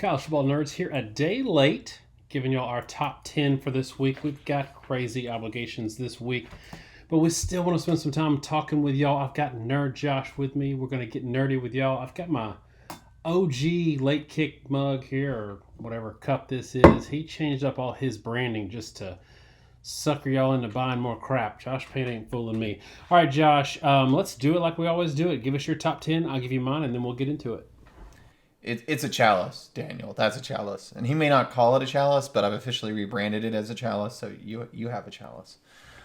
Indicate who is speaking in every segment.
Speaker 1: College Football Nerds here a day late, giving y'all our top 10 for this week. We've got crazy obligations this week, but we still want to spend some time talking with y'all. I've got Nerd Josh with me. We're going to get nerdy with y'all. I've got my OG late kick mug here, or whatever cup this is. He changed up all his branding just to sucker y'all into buying more crap. Josh Payne ain't fooling me. All right, Josh, let's do it like we always do it. Give us your top 10. I'll give you mine, and then we'll get into it.
Speaker 2: It's a chalice, Daniel. That's a chalice. And he may not call it a chalice, but I've officially rebranded it as a chalice, so you have a chalice.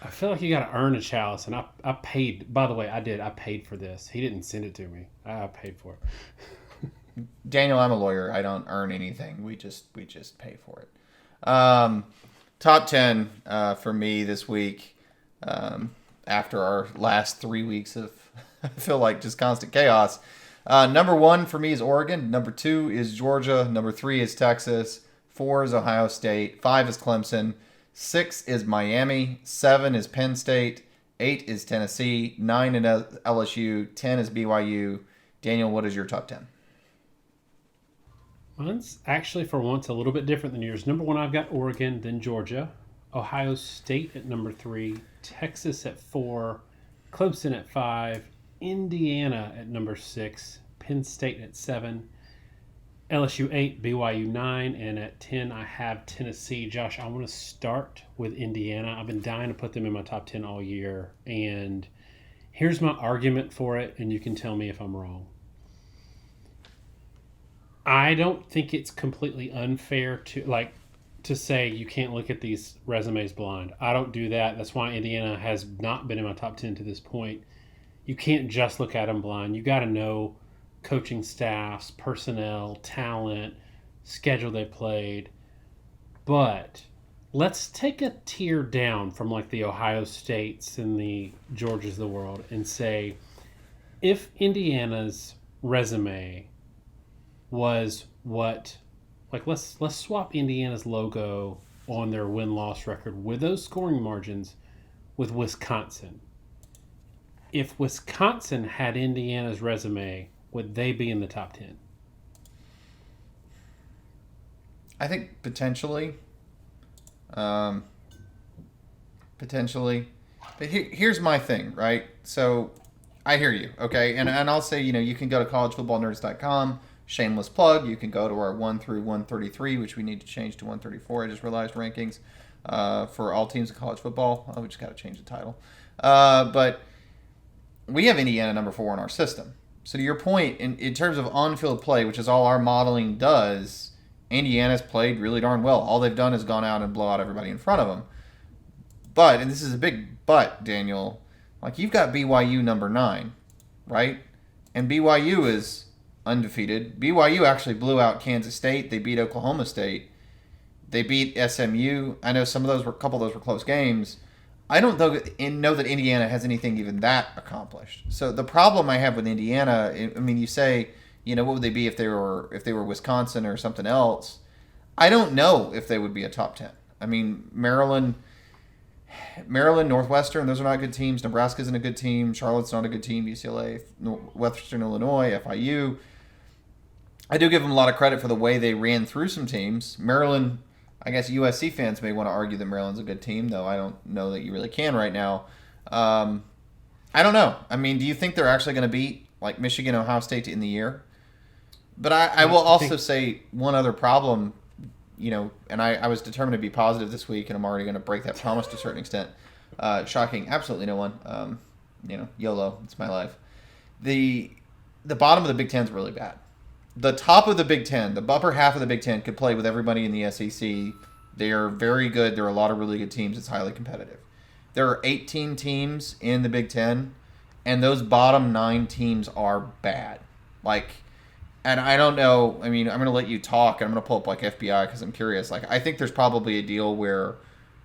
Speaker 1: I feel like you got to earn a chalice, and I paid. By the way, I did. I paid for this. He didn't send it to me. I paid for it.
Speaker 2: Daniel, I'm a lawyer. I don't earn anything. We just pay for it. Top 10 for me this week, after our last 3 weeks of, I feel like, just constant chaos. Number 1 for me is Oregon. Number 2 is Georgia. Number 3 is Texas. 4 is Ohio State. 5 is Clemson. 6 is Miami. 7 is Penn State. 8 is Tennessee. 9 is LSU. 10 is BYU. Daniel, what is your top 10?
Speaker 1: Mine's actually, for once, a little bit different than yours. Number 1, I've got Oregon, then Georgia. Ohio State at number 3. Texas at 4. Clemson at 5. Indiana at number 6, Penn State at 7, LSU 8, BYU 9, and at 10 I have Tennessee. Josh, I want to start with Indiana. I've been dying to put them in my top 10 all year, and here's my argument for it, and you can tell me if I'm wrong. I don't think it's completely unfair to say you can't look at these resumes blind. I don't do that. That's why Indiana has not been in my top 10 to this point. You can't just look at them blind. You got to know coaching staffs, personnel, talent, schedule they played. But let's take a tier down from like the Ohio States and the Georgias of the world and say, if Indiana's resume was what, like let's swap Indiana's logo on their win-loss record with those scoring margins with Wisconsin. If Wisconsin had Indiana's resume, would they be in the top 10?
Speaker 2: I think potentially. Potentially. But here's my thing, right? So I hear you, okay? And I'll say, you can go to collegefootballnerds.com, shameless plug. You can go to our 1 through 133, which we need to change to 134. I just realized rankings for all teams of college football. Oh, we just got to change the title. But we have Indiana number 4 in our system. So to your point, in terms of on-field play, which is all our modeling does, Indiana's played really darn well. All they've done is gone out and blow out everybody in front of them. But, and this is a big but, Daniel, like you've got BYU number 9, right? And BYU is undefeated. BYU actually blew out Kansas State. They beat Oklahoma State. They beat SMU. I know a couple of those were close games. I don't know that Indiana has anything even that accomplished. So the problem I have with Indiana, I mean, you say, what would they be if they were Wisconsin or something else? I don't know if they would be a top 10. I mean, Maryland, Northwestern, those are not good teams. Nebraska isn't a good team. Charlotte's not a good team. UCLA, Western Illinois, FIU. I do give them a lot of credit for the way they ran through some teams. Maryland, I guess USC fans may want to argue that Maryland's a good team, though I don't know that you really can right now. I don't know. I mean, do you think they're actually going to beat like Michigan, Ohio State in the year? But I will also say one other problem, and I was determined to be positive this week, and I'm already going to break that promise to a certain extent. Shocking absolutely no one. YOLO, it's my life. The bottom of the Big Ten is really bad. The top of the Big Ten, the upper half of the Big Ten, could play with everybody in the SEC. They are very good. There are a lot of really good teams. It's highly competitive. There are 18 teams in the Big Ten, and those bottom 9 teams are bad. And I don't know. I mean, I'm going to let you talk, and I'm going to pull up FBI because I'm curious. I think there's probably a deal where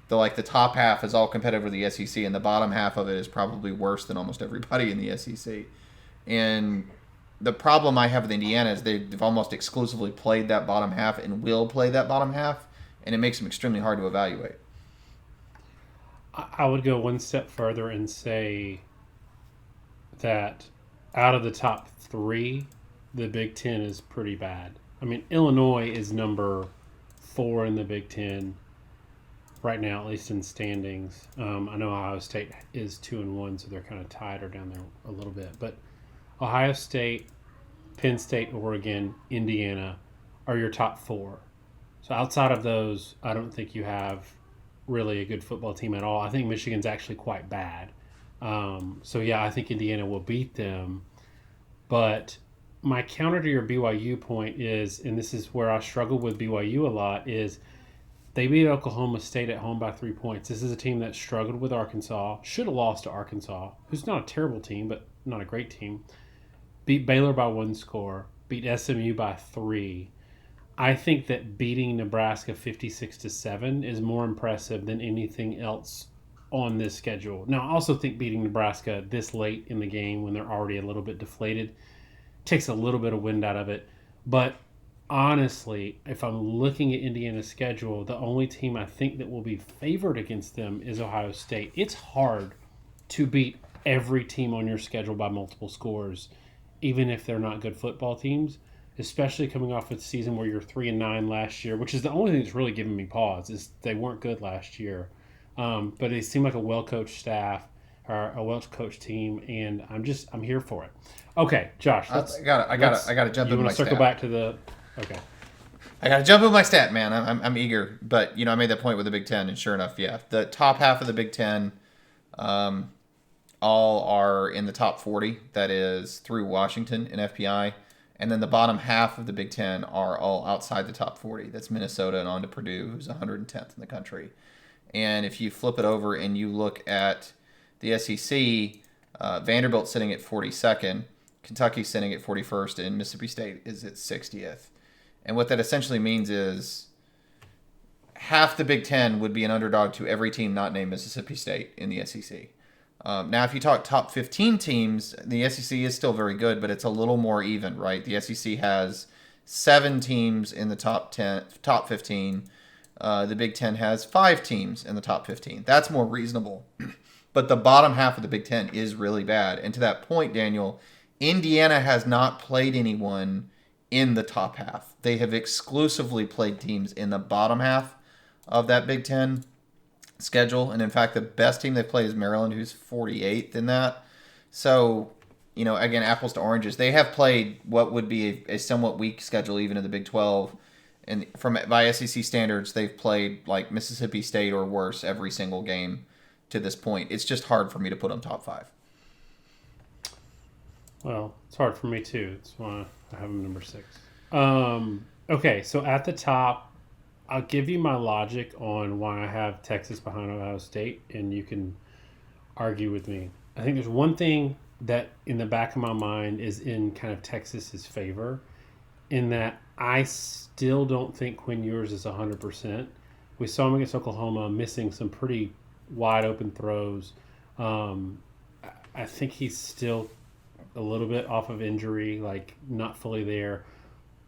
Speaker 2: the top half is all competitive with the SEC, and the bottom half of it is probably worse than almost everybody in the SEC. And the problem I have with Indiana is they've almost exclusively played that bottom half and will play that bottom half, and it makes them extremely hard to evaluate.
Speaker 1: I would go one step further and say that out of the top 3, the Big Ten is pretty bad. I mean, Illinois is number 4 in the Big Ten right now, at least in standings. I know Ohio State is 2-1, so they're kind of tied or down there a little bit. But Ohio State, Penn State, Oregon, Indiana are your top 4. So outside of those, I don't think you have really a good football team at all. I think Michigan's actually quite bad. So yeah, I think Indiana will beat them. But my counter to your BYU point is, and this is where I struggle with BYU a lot, is they beat Oklahoma State at home by 3 points. This is a team that struggled with Arkansas, should have lost to Arkansas, who's not a terrible team, but not a great team. Beat Baylor by 1 score, beat SMU by 3. I think that beating Nebraska 56-7 is more impressive than anything else on this schedule. Now, I also think beating Nebraska this late in the game when they're already a little bit deflated takes a little bit of wind out of it. But honestly, if I'm looking at Indiana's schedule, the only team I think that will be favored against them is Ohio State. It's hard to beat every team on your schedule by multiple scores, even if they're not good football teams, especially coming off a season where you're 3-9 last year, which is the only thing that's really giving me pause, is they weren't good last year. But they seem like a well-coached staff or a well-coached team, and I'm here for it. Okay, Josh,
Speaker 2: I gotta jump in.
Speaker 1: You want to circle back to the? Okay.
Speaker 2: I got to jump in my stat, man. I'm eager. But, I made that point with the Big Ten, and sure enough, yeah. The top half of the Big Ten all are in the top 40. That is through Washington and FPI. And then the bottom half of the Big Ten are all outside the top 40. That's Minnesota and on to Purdue, who's 110th in the country. And if you flip it over and you look at the SEC, Vanderbilt's sitting at 42nd, Kentucky's sitting at 41st, and Mississippi State is at 60th. And what that essentially means is half the Big Ten would be an underdog to every team not named Mississippi State in the SEC. Now, if you talk top 15 teams, the SEC is still very good, but it's a little more even, right? The SEC has 7 teams in the top 15. The Big Ten has 5 teams in the top 15. That's more reasonable. But the bottom half of the Big Ten is really bad. And to that point, Daniel, Indiana has not played anyone in the top half. They have exclusively played teams in the bottom half of that Big Ten schedule. And in fact, the best team they've played is Maryland, who's 48th in that. So, again, apples to oranges. They have played what would be a somewhat weak schedule even in the Big 12. And by SEC standards, they've played like Mississippi State or worse every single game to this point. It's just hard for me to put them top 5.
Speaker 1: Well, it's hard for me too. That's why I have them number 6. Okay, so at the top, I'll give you my logic on why I have Texas behind Ohio State, and you can argue with me. I think there's one thing that in the back of my mind is in kind of Texas's favor, in that I still don't think Quinn Ewers is 100%. We saw him against Oklahoma missing some pretty wide open throws. I think he's still a little bit off of injury, like not fully there.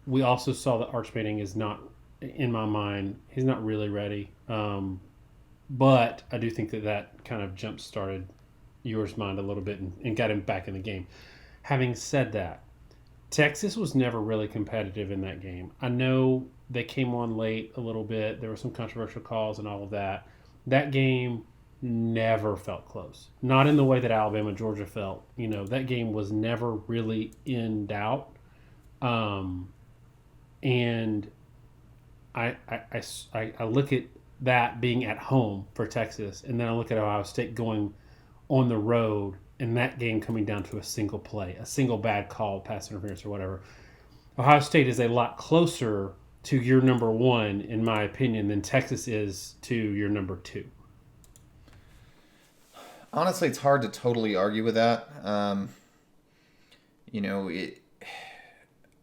Speaker 1: We also saw that Arch Manning is not, in my mind, he's not really ready. But I do think that kind of jump-started Ewers' mind a little bit and got him back in the game. Having said that, Texas was never really competitive in that game. I know they came on late a little bit. There were some controversial calls and all of that. That game never felt close. Not in the way that Alabama-Georgia felt. That game was never really in doubt. And I look at that being at home for Texas, and then I look at Ohio State going on the road, and that game coming down to a single play, a single bad call, pass interference or whatever. Ohio State is a lot closer to your number 1, in my opinion, than Texas is to your number 2.
Speaker 2: Honestly, it's hard to totally argue with that.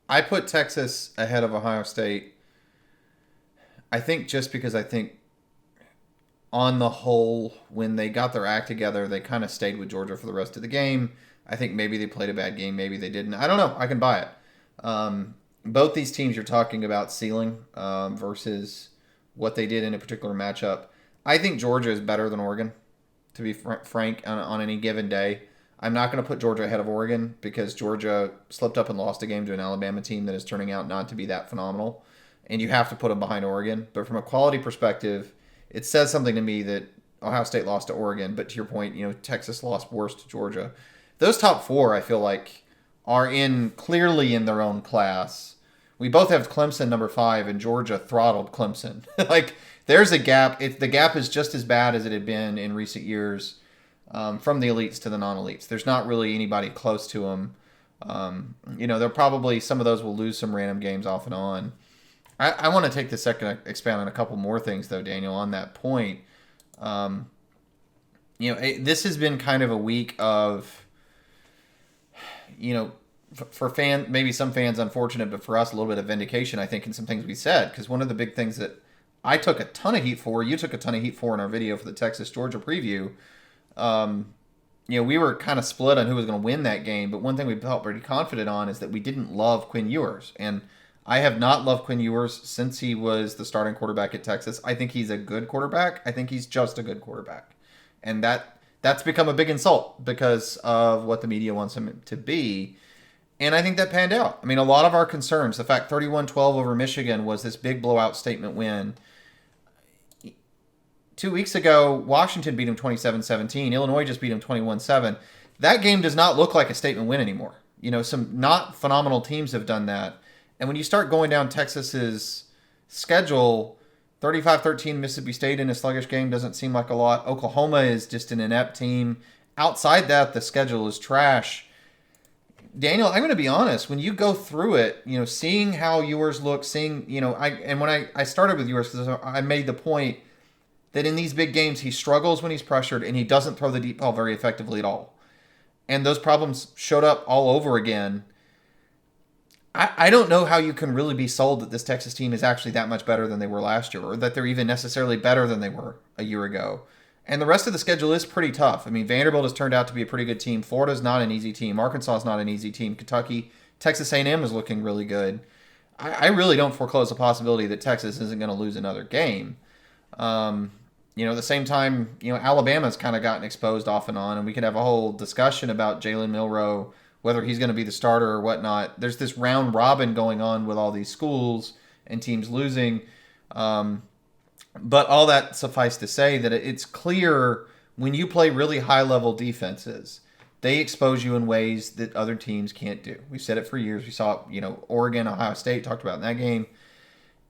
Speaker 2: I put Texas ahead of Ohio State. I think just because I think on the whole, when they got their act together, they kind of stayed with Georgia for the rest of the game. I think maybe they played a bad game. Maybe they didn't. I don't know. I can buy it. Both these teams you're talking about ceiling versus what they did in a particular matchup. I think Georgia is better than Oregon, to be frank, on any given day. I'm not going to put Georgia ahead of Oregon because Georgia slipped up and lost a game to an Alabama team that is turning out not to be that phenomenal. And you have to put them behind Oregon. But from a quality perspective, it says something to me that Ohio State lost to Oregon. But to your point, Texas lost worse to Georgia. Those top four, I feel like, are clearly in their own class. We both have Clemson number 5, and Georgia throttled Clemson. Like, there's a gap. The gap is just as bad as it had been in recent years from the elites to the non-elites. There's not really anybody close to them. They'll probably, some of those will lose some random games off and on. I want to take this second to expand on a couple more things, though, Daniel, on that point. This has been kind of a week of, for maybe some fans unfortunate, but for us a little bit of vindication, I think, in some things we said. Because one of the big things that I took a ton of heat for, you took a ton of heat for in our video for the Texas-Georgia preview, we were kind of split on who was going to win that game. But one thing we felt pretty confident on is that we didn't love Quinn Ewers. And I have not loved Quinn Ewers since he was the starting quarterback at Texas. I think he's a good quarterback. I think he's just a good quarterback. And that's become a big insult because of what the media wants him to be. And I think that panned out. I mean, a lot of our concerns, the fact 31-12 over Michigan was this big blowout statement win. 2 weeks ago, Washington beat him 27-17. Illinois just beat him 21-7. That game does not look like a statement win anymore. Some not phenomenal teams have done that. And when you start going down Texas's schedule, 35-13 Mississippi State in a sluggish game doesn't seem like a lot. Oklahoma is just an inept team. Outside that, the schedule is trash. Daniel, I'm going to be honest. When you go through it, seeing how Ewers look, when I started with Ewers, because I made the point that in these big games, he struggles when he's pressured and he doesn't throw the deep ball very effectively at all. And those problems showed up all over again. I don't know how you can really be sold that this Texas team is actually that much better than they were last year, or that they're even necessarily better than they were a year ago. And the rest of the schedule is pretty tough. I mean, Vanderbilt has turned out to be a pretty good team. Florida's not an easy team. Arkansas is not an easy team. Kentucky, Texas A&M is looking really good. I really don't foreclose the possibility that Texas isn't going to lose another game. At the same time, Alabama's kind of gotten exposed off and on, and we could have a whole discussion about Jalen Milroe, whether he's going to be the starter or whatnot. There's this round robin going on with all these schools and teams losing. But all that suffice to say that it's clear when you play really high-level defenses, they expose you in ways that other teams can't do. We've said it for years. We saw, Oregon, Ohio State talked about in that game.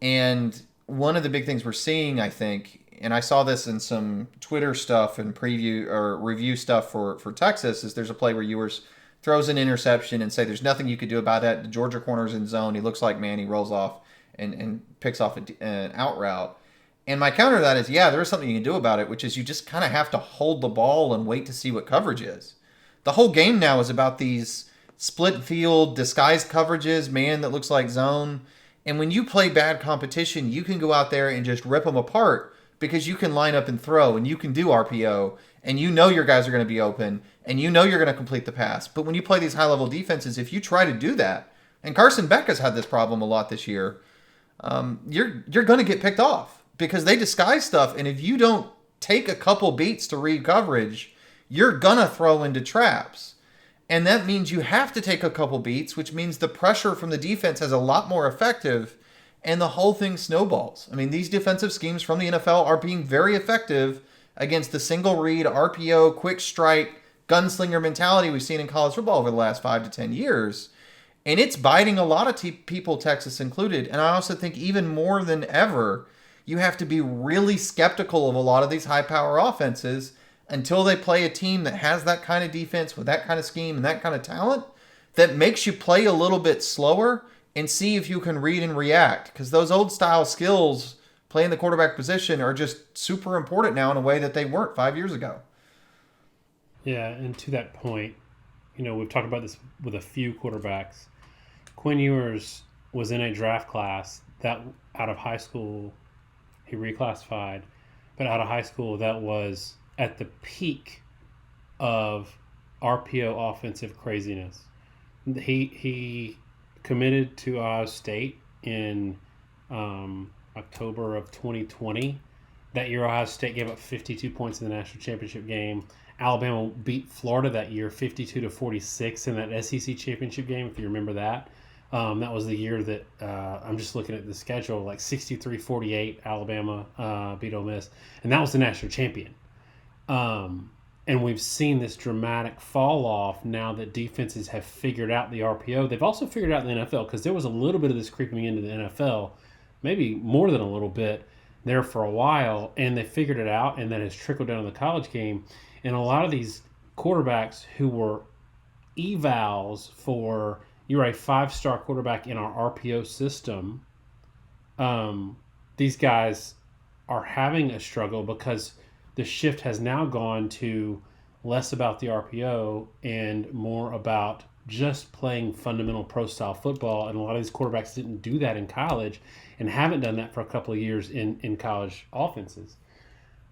Speaker 2: And one of the big things we're seeing, I think, and I saw this in some Twitter stuff and preview or review stuff for Texas, is there's a play where Ewers throws an interception and say there's nothing you could do about that. The Georgia corner's in zone. He looks like man. He rolls off and picks off an out route. And my counter to that is, there is something you can do about it, which is you just kind of have to hold the ball and wait to see what coverage is. The whole game now is about these split field, disguised coverages, man that looks like zone. And when you play bad competition, you can go out there and just rip them apart because you can line up and throw and you can do RPO and your guys are going to be open and you're going to complete the pass. But when you play these high-level defenses, if you try to do that, and Carson Beck has had this problem a lot this year, you're going to get picked off because they disguise stuff. And if you don't take a couple beats to read coverage, you're going to throw into traps. And that means you have to take a couple beats, which means the pressure from the defense is a lot more effective, and the whole thing snowballs. I mean, these defensive schemes from the NFL are being very effective against the single read, RPO, quick strike, gunslinger mentality we've seen in college football over the last 5 to 10 years. And it's biting a lot of people, Texas included. And I also think even more than ever, you have to be really skeptical of a lot of these high-power offenses until they play a team that has that kind of defense with that kind of scheme and that kind of talent that makes you play a little bit slower and see if you can read and react. Because those old style skills playing the quarterback position are just super important now in a way that they weren't 5 years ago.
Speaker 1: Yeah, and to that point, we've talked about this with a few quarterbacks. Quinn Ewers was in a draft class that out of high school, he reclassified, but out of high school that was at the peak of RPO offensive craziness. He committed to Ohio State in October of 2020. That year, Ohio State gave up 52 points in the national championship game. Alabama beat Florida that year 52-46 in that SEC championship game, if you remember that. That was the year that I'm just looking at the schedule, like 63-48 Alabama beat Ole Miss, and that was the national champion. And we've seen this dramatic fall off now that defenses have figured out the RPO. They've also figured out the NFL, because there was a little bit of this creeping into the NFL, maybe more than a little bit there for a while, and they figured it out, and that has trickled down to the college game. And a lot of these quarterbacks who were evals for, you're a 5-star quarterback in our RPO system, these guys are having a struggle because the shift has now gone to less about the RPO and more about just playing fundamental pro-style football. And a lot of these quarterbacks didn't do that in college and haven't done that for a couple of years in college offenses.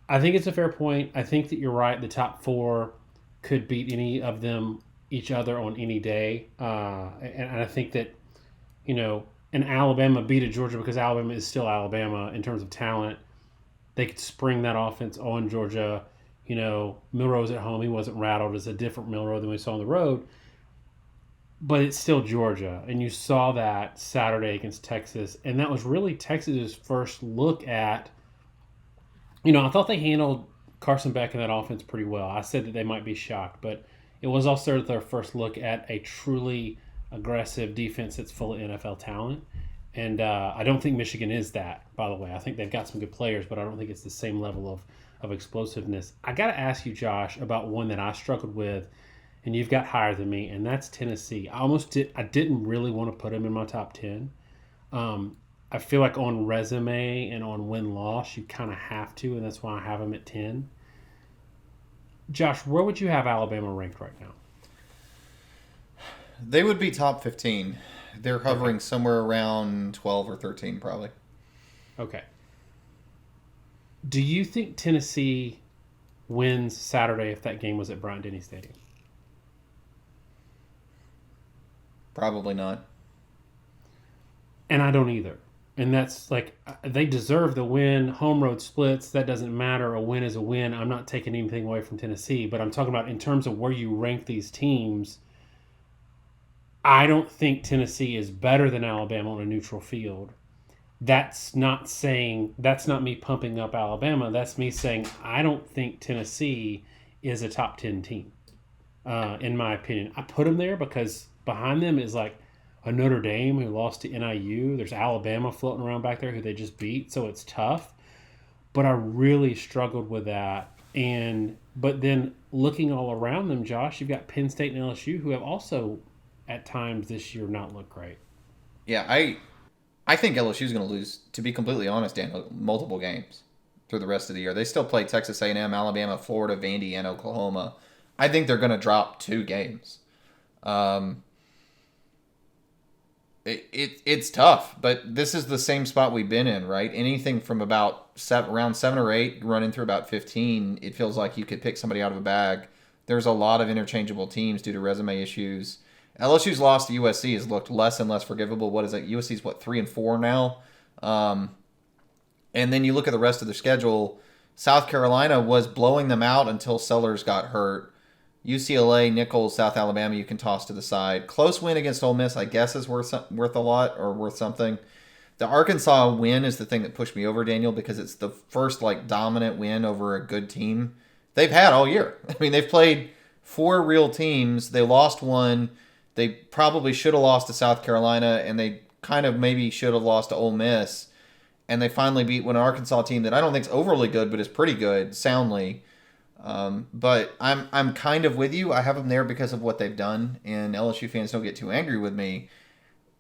Speaker 1: I think it's a fair point. I think that you're right. The top 4 could beat any of them, each other on any day. And I think that, an Alabama beat a Georgia because Alabama is still Alabama in terms of talent. They could spring that offense on Georgia. Milroe's at home. He wasn't rattled. It's a different Milroe than we saw on the road. But it's still Georgia. And you saw that Saturday against Texas. And that was really Texas's first look at, I thought they handled Carson Beck in that offense pretty well. I said that they might be shocked. But it was also their first look at a truly aggressive defense that's full of NFL talent. And I don't think Michigan is that, by the way. I think they've got some good players, but I don't think it's the same level of explosiveness. I got to ask you, Josh, about one that I struggled with, and you've got higher than me, and that's Tennessee. I didn't really want to put them in my top 10. I feel like on resume and on win-loss, you kind of have to, and that's why I have them at 10. Josh, where would you have Alabama ranked right now?
Speaker 2: They would be top 15. They're hovering somewhere around 12 or 13, probably.
Speaker 1: Okay. Do you think Tennessee wins Saturday if that game was at Bryant-Denny Stadium?
Speaker 2: Probably not.
Speaker 1: And I don't either. And that's they deserve the win. Home road splits, that doesn't matter. A win is a win. I'm not taking anything away from Tennessee, but I'm talking about in terms of where you rank these teams. I don't think Tennessee is better than Alabama on a neutral field. That's not me pumping up Alabama. That's me saying I don't think Tennessee is a top 10 team, in my opinion. I put them there because behind them is like a Notre Dame who lost to NIU. There's Alabama floating around back there who they just beat, so it's tough. But I really struggled with that. But then looking all around them, Josh, you've got Penn State and LSU who have also at times this year not looked great.
Speaker 2: Yeah, I think LSU is going to lose, to be completely honest, Dan, multiple games through the rest of the year. They still play Texas A&M, Alabama, Florida, Vandy, and Oklahoma. I think they're going to drop 2 games. It's tough, but this is the same spot we've been in, right? Anything from around 7 or 8 running through about 15, it feels like you could pick somebody out of a bag. There's a lot of interchangeable teams due to resume issues. LSU's loss to USC has looked less and less forgivable. What is it? USC's 3-4 now? And then you look at the rest of their schedule. South Carolina was blowing them out until Sellers got hurt. UCLA, Nicholls, South Alabama, you can toss to the side. Close win against Ole Miss, I guess, is worth a lot or worth something. The Arkansas win is the thing that pushed me over, Daniel, because it's the first dominant win over a good team they've had all year. I mean, they've played 4 real teams. They lost one. They probably should have lost to South Carolina, and they kind of maybe should have lost to Ole Miss. And they finally beat an Arkansas team that I don't think is overly good, but is pretty good, soundly. But I'm kind of with you. I have them there because of what they've done, and LSU fans don't get too angry with me.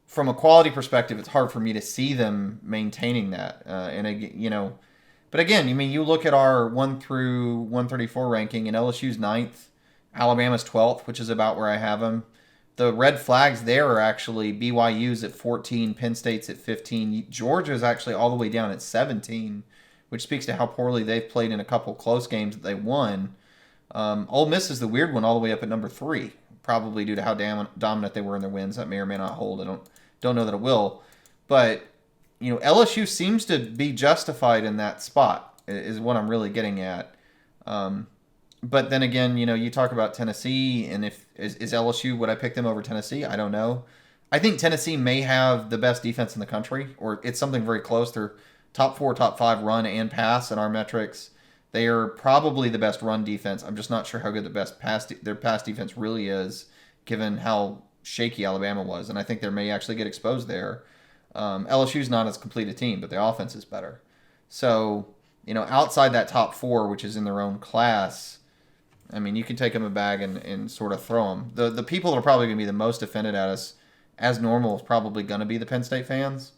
Speaker 2: From a quality perspective, it's hard for me to see them maintaining that. But again, you look at our 1 through 134 ranking, and LSU's 9th, Alabama's 12th, which is about where I have them. The red flags there are actually BYU's at 14, Penn State's at 15. Georgia's actually all the way down at 17, which speaks to how poorly they've played in a couple close games that they won. Ole Miss is the weird one all the way up at number 3, probably due to how dominant they were in their wins. That may or may not hold. I don't know that it will. But, LSU seems to be justified in that spot, is what I'm really getting at. But then again, you talk about Tennessee, and if is LSU, would I pick them over Tennessee? I don't know. I think Tennessee may have the best defense in the country, or it's something very close. They're top four, top five run and pass in our metrics. They are probably the best run defense. I'm just not sure how good their pass defense really is, given how shaky Alabama was, and I think they may actually get exposed there. LSU's not as complete a team, but the offense is better. So, outside that top four, which is in their own class, I mean, you can take them a bag and sort of throw them. The people that are probably going to be the most offended at us, as normal, is probably going to be the Penn State fans.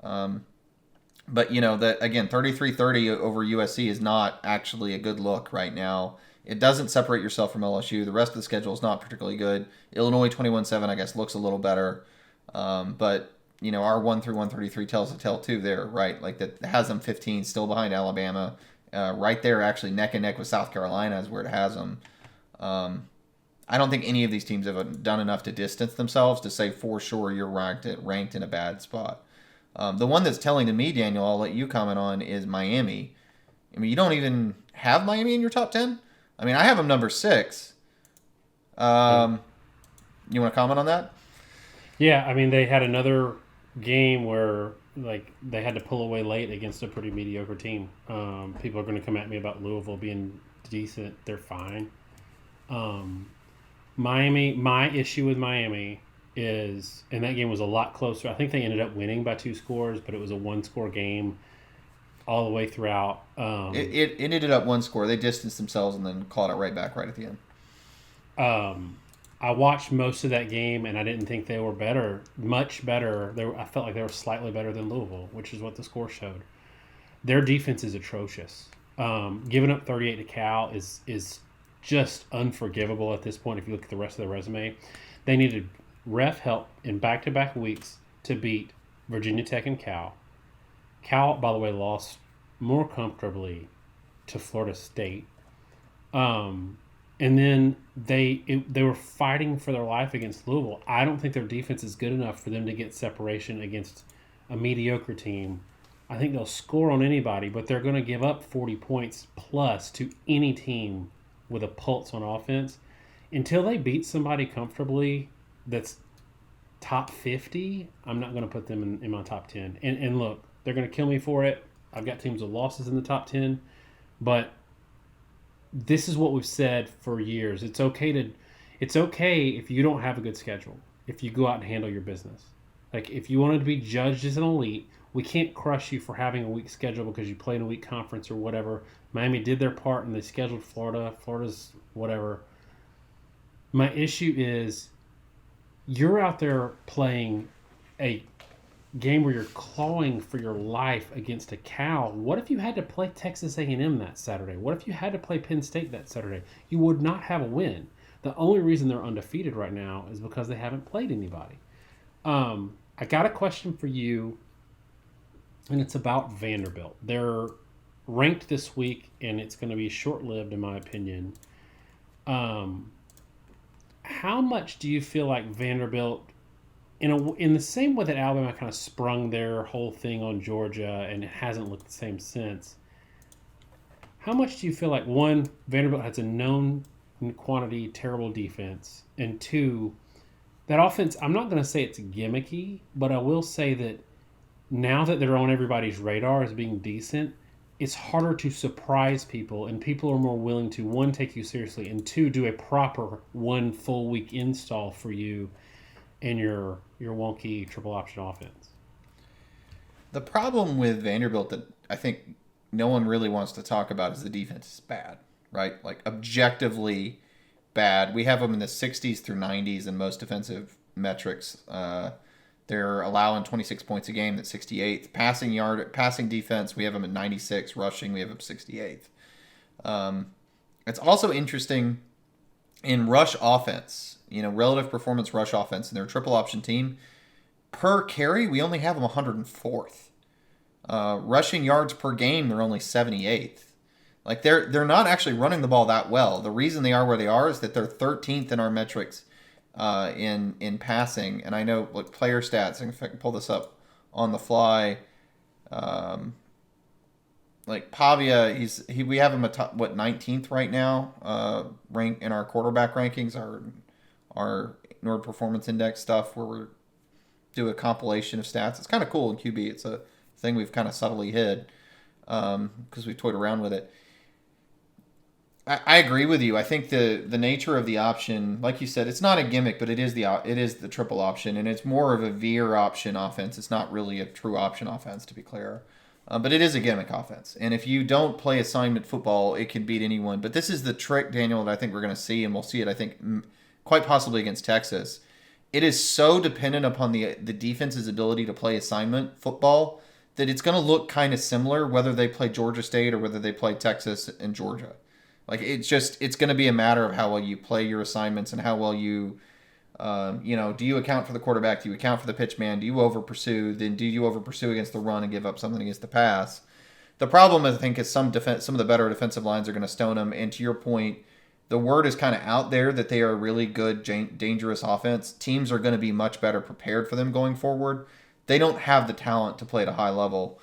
Speaker 2: But, that again, 33-30 over USC is not actually a good look right now. It doesn't separate yourself from LSU. The rest of the schedule is not particularly good. Illinois 21-7, I guess, looks a little better. But, our 1 through 133 tells a tale too there, right? Like that has them 15, still behind Alabama. Right there, actually, neck and neck with South Carolina is where it has them. I don't think any of these teams have done enough to distance themselves to say for sure you're ranked in a bad spot. The one that's telling to me, Daniel, I'll let you comment on, is Miami. I mean, you don't even have Miami in your top 10? I mean, I have them number 6. You want to comment on that?
Speaker 1: Yeah, I mean, they had another game where they had to pull away late against a pretty mediocre team. People are going to come at me about Louisville being decent. They're fine. Miami, my issue with Miami is, and that game was a lot closer. I think they ended up winning by 2 scores, but it was a 1-score game all the way throughout.
Speaker 2: It ended up 1 score. They distanced themselves and then clawed it right back right at the end.
Speaker 1: I watched most of that game, and I didn't think they were much better. I felt like they were slightly better than Louisville, which is what the score showed. Their defense is atrocious. Giving up 38 to Cal is just unforgivable at this point if you look at the rest of the resume. They needed ref help in back-to-back weeks to beat Virginia Tech and Cal. Cal, by the way, lost more comfortably to Florida State. And then they were fighting for their life against Louisville. I don't think their defense is good enough for them to get separation against a mediocre team. I think they'll score on anybody, but they're going to give up 40 points plus to any team with a pulse on offense. Until they beat somebody comfortably that's top 50, I'm not going to put them in my top 10. And look, they're going to kill me for it. I've got teams with losses in the top 10, but this is what we've said for years. It's okay if you don't have a good schedule, if you go out and handle your business. Like, if you wanted to be judged as an elite, we can't crush you for having a weak schedule because you played in a weak conference or whatever. Miami did their part and they scheduled Florida. Florida's whatever. My issue is you're out there playing a game where you're clawing for your life against a Cal. What if you had to play Texas A&M that Saturday? What if you had to play Penn State that Saturday? You would not have a win. The only reason they're undefeated right now is because they haven't played anybody. I got a question for you, and it's about Vanderbilt. They're ranked this week, and it's going to be short-lived in my opinion. How much do you feel like Vanderbilt, in the same way that Alabama kind of sprung their whole thing on Georgia and it hasn't looked the same since, how much do you feel like, one, Vanderbilt has a known quantity terrible defense, and two, that offense, I'm not going to say it's gimmicky, but I will say that now that they're on everybody's radar as being decent, it's harder to surprise people, and people are more willing to, one, take you seriously, and two, do a proper 1 full week install for you and your wonky triple option offense.
Speaker 2: The problem with Vanderbilt that I think no one really wants to talk about is the defense is bad, right? Like, objectively bad. We have them in the 60s through 90s in most defensive metrics. They're allowing 26 points a game. That's 68th. Passing defense, we have them at 96. Rushing, we have them 68th. It's also interesting in rush offense, relative performance rush offense, and their triple option team, per carry, we only have them 104th. Rushing yards per game, they're only 78th. Like, they're not actually running the ball that well. The reason they are where they are is that they're 13th in our metrics in passing. And I know player stats, and if I can pull this up on the fly, like Pavia, we have him at 19th right now, rank in our quarterback rankings, our Nord Performance Index stuff, where we do a compilation of stats. It's kind of cool in QB. It's a thing we've kind of subtly hid because we toyed around with it. I agree with you. I think the nature of the option, like you said, it's not a gimmick, but it is the triple option, and it's more of a veer option offense. It's not really a true option offense, to be clear. But it is a gimmick offense. And if you don't play assignment football, it can beat anyone. But this is the trick, Daniel, that I think we're going to see, and we'll see it, I think, quite possibly against Texas. It is so dependent upon the defense's ability to play assignment football that it's going to look kind of similar whether they play Georgia State or whether they play Texas and Georgia. Like, it's going to be a matter of how well you play your assignments and how well you, do you account for the quarterback? Do you account for the pitch man? Do you over pursue? Then do you over pursue against the run and give up something against the pass? The problem, I think, is some of the better defensive lines are going to stone them. And to your point, the word is kind of out there that they are a really good, dangerous offense. Teams are going to be much better prepared for them going forward. They don't have the talent to play at a high level.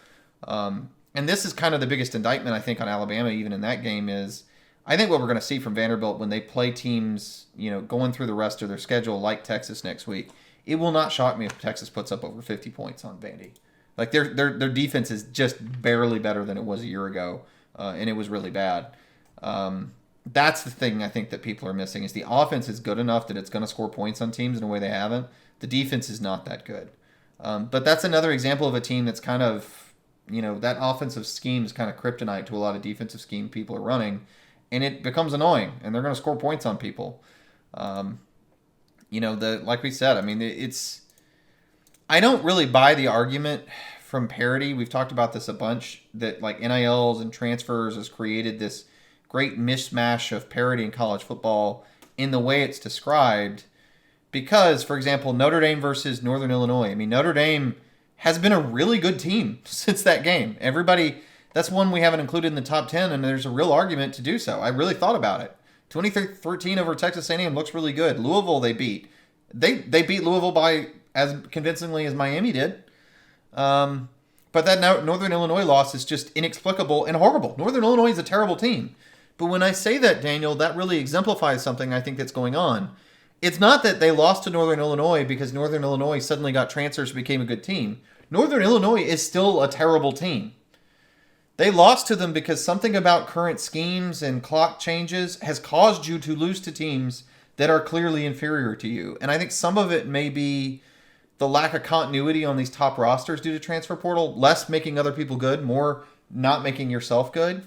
Speaker 2: And this is kind of the biggest indictment, I think, on Alabama, even in that game, is I think what we're going to see from Vanderbilt when they play teams, going through the rest of their schedule like Texas next week, it will not shock me if Texas puts up over 50 points on Vandy. Like their defense is just barely better than it was a year ago, and it was really bad. That's the thing I think that people are missing is the offense is good enough that it's going to score points on teams in a way they haven't. The defense is not that good. But that's another example of a team that's kind of, that offensive scheme is kind of kryptonite to a lot of defensive scheme people are running. And it becomes annoying, and they're going to score points on people. Like we said, I mean, I don't really buy the argument from parity. We've talked about this a bunch, that like NILs and transfers has created this great mishmash of parity in college football in the way it's described. Because, for example, Notre Dame versus Northern Illinois. I mean, Notre Dame has been a really good team since that game. That's one we haven't included in the top 10, and there's a real argument to do so. I really thought about it. 23-13 over Texas A&M looks really good. Louisville they beat. They beat Louisville by as convincingly as Miami did. But that Northern Illinois loss is just inexplicable and horrible. Northern Illinois is a terrible team. But when I say that, Daniel, that really exemplifies something I think that's going on. It's not that they lost to Northern Illinois because Northern Illinois suddenly got transfers and became a good team. Northern Illinois is still a terrible team. They lost to them because something about current schemes and clock changes has caused you to lose to teams that are clearly inferior to you. And I think some of it may be the lack of continuity on these top rosters due to transfer portal, less making other people good, more not making yourself good.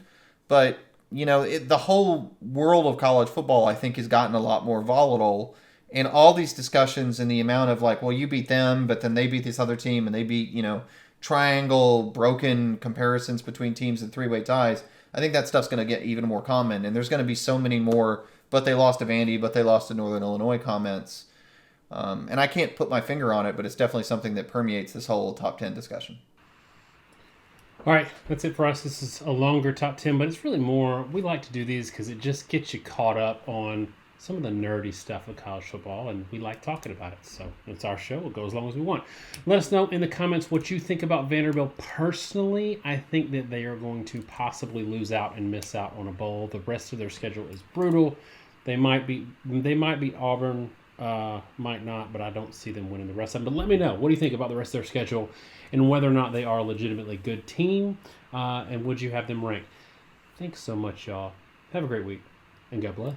Speaker 2: But, the whole world of college football, I think, has gotten a lot more volatile. And all these discussions and the amount of like, well, you beat them, but then they beat this other team and they beat, triangle broken comparisons between teams and three-way ties, I think that stuff's going to get even more common, and there's going to be so many more but they lost to Vandy, but they lost to Northern Illinois comments, and I can't put my finger on it, but it's definitely something that permeates this whole top 10 discussion.
Speaker 1: All right, that's it for us. This is a longer top 10, but it's really more, we like to do these because it just gets you caught up on some of the nerdy stuff of college football, and we like talking about it. So it's our show. We'll go as long as we want. Let us know in the comments what you think about Vanderbilt. Personally, I think that they are going to possibly lose out and miss out on a bowl. The rest of their schedule is brutal. They might be Auburn, might not, but I don't see them winning the rest of them. But let me know. What do you think about the rest of their schedule and whether or not they are a legitimately good team, and would you have them ranked? Thanks so much, y'all. Have a great week, and God bless.